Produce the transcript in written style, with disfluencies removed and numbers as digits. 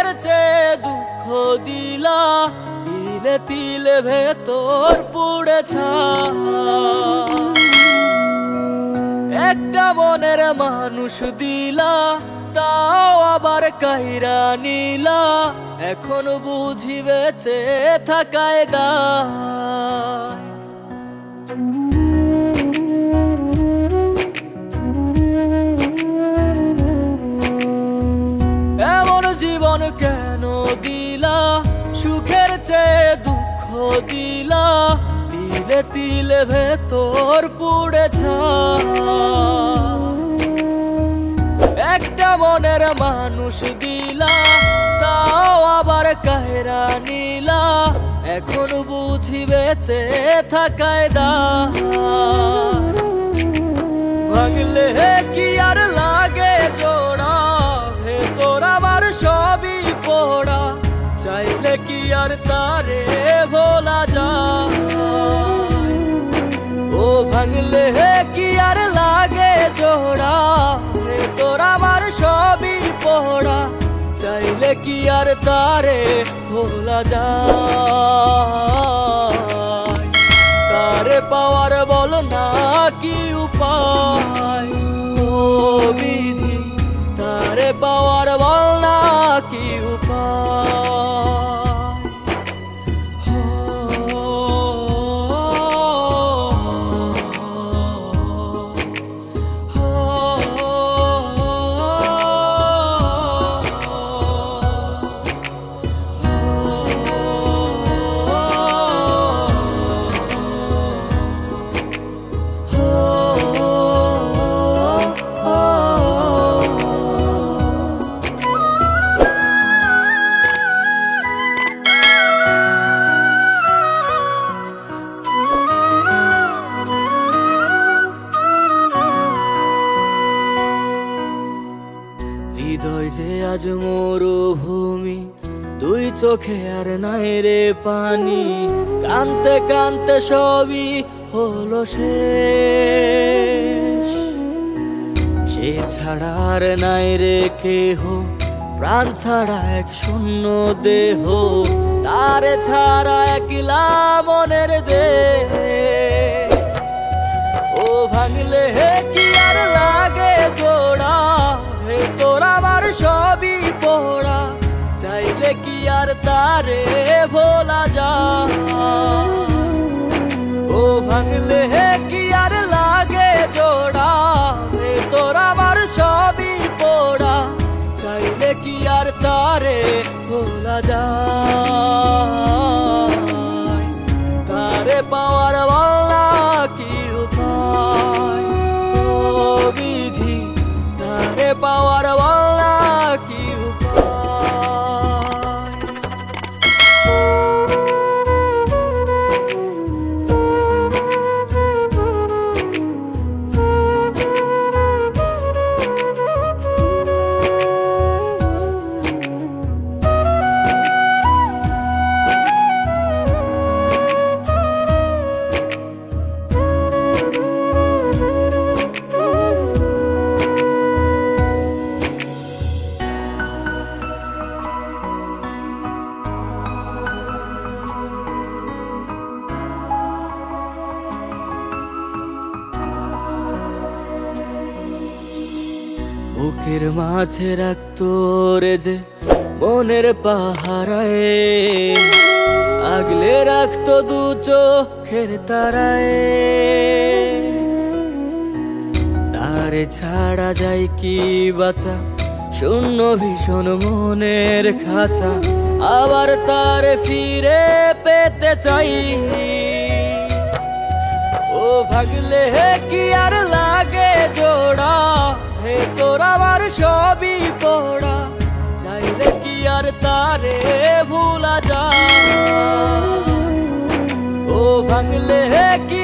সুখের চেয়ে দুঃখ দিলা, তিলে তিলে ভেতর পুড়ে ছাই। একটা মনের মানুষ দিলা, তাও আবার কাইরা নিলা, এখন বুঝি বেঁচে থাকায় দায়। এমন জীবন কেন দিলা, সুখের চেয়ে দুঃখ দিলা, তিলে তিলে ভেতর পুড়ে ছাই। একটা মনের মানুষ দিলা, তাও আবার কাহেরা নিলা, এখন বুঝি বেঁচে থাকায় দায়। ভাঙলে কি আর লাগে জোড়া, ভেতর আমার সবই পোড়া, চাইলে কি আর তারে ভোলা যায়। ও ভাঙলে কি আর লাগে জোড়া, ভেতর আমার সবই পোড়া, চাইলে কি আর তারে ভোলা যায়। তারে পাওয়ার বল না কি উপায়, ও বিধি তারে পাওয়ার বল না কি উপায়। হৃদয় যে আজ মরুভূমি, দুই চোখে আর নাই রে পানি, কানতে কানতে সবই হলো শেষ। সে ছাড়া আর নাই রে কেহ, প্রাণ ছাড়া এক শূন্য দেহ, তারে ছাড়া একলা মনের দেহ। ও ভাঙলে কি আর লাগে জোড়া, ভেতর আমার সবই পোড়া, চাইলে কি আর তারে ভোলা যায়। ও ভাঙলে কি আর লাগে জোড়া, ভেতর আমার সবই পোড়া, চাইলে কি আর তারে ভোলা যায়। তারে পাওয়ার বলা কি উপায়, ও বিধি তারে পাওয়ার বলা কি উপায়। বুকের মাঝে রাখতো রে যে মনের পাহারায়, আগলে রাখতো দু চোখের তারায়। তারে ছাড়া যায় কি বাঁচা, শূন্য ভীষণ মনের খাঁচা, আবার তারে ফিরে পেতে চাই। ও ভাগলে কি আর লাগে জোড়া, ভেতর আমার সবই পোড়া, চাইলে কি আর তারে ভোলা যায়। ও ভাঙলে কি